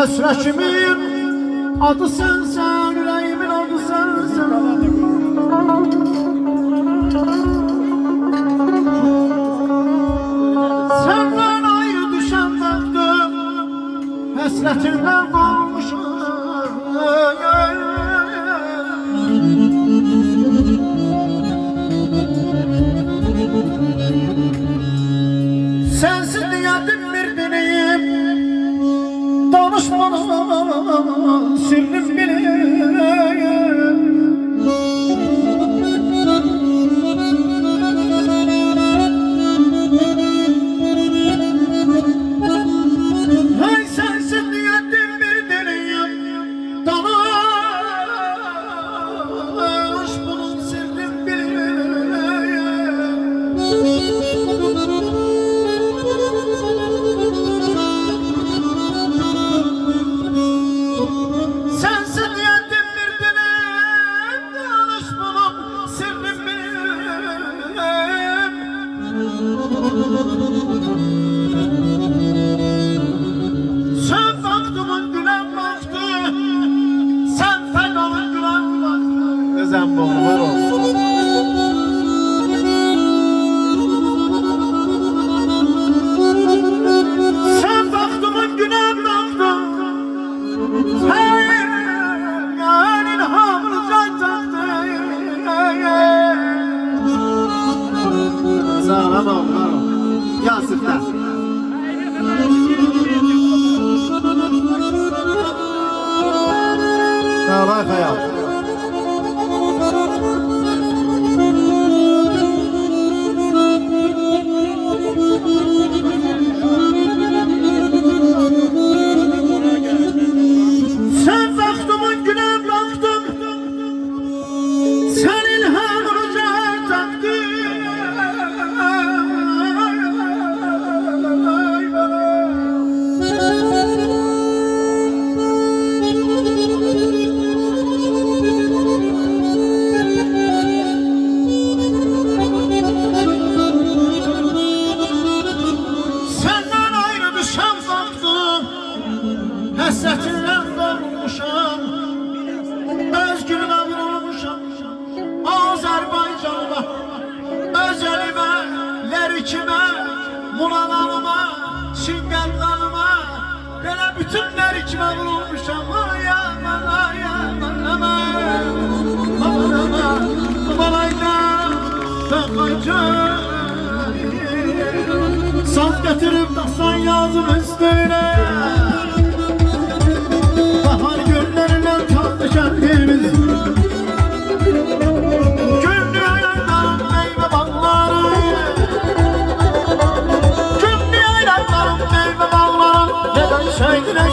Hasretimin adı sensen, yüreğimin adı sensen. Senden ayrı düşen baktım, hasretinden kalmışım. Sensiz niyetim bir deneyim, danışmanın sirrim bileyim. Hey sensiz niyetim bir deneyim, danışmanın sirrim bileyim. Sensin niyetim bir dilim, danışmanım sirrim benim. Sen baktımın gülen baktı, sen fedalın gülen baktı. Ezen boğulur olsun. Sen baktımın gülen baktı, hey gelin hamur cancaktı. Sağlam oğlum, Yasifler. Sağlam hayal. Sen baktımın gülen baktım, sen ilham olacaktı. Senden ayrı düşen baktım, hasretinden doğmuşam, özgürüne vurulmuşam. Azerbaycanıma, özelime, lerikime, Mulananıma, Şinganlıma, böyle bütün lerikime vurulmuşam. Ay aman, ay aman, aman, aman, aman, aman ayda, takacağım. Saz getirip taksan yazın üstüne, bahar günlerinden tatlı kendimiz. Günlü ayaklarım meyve bağları, günlü ayaklarım meyve bağları. Neden şehrine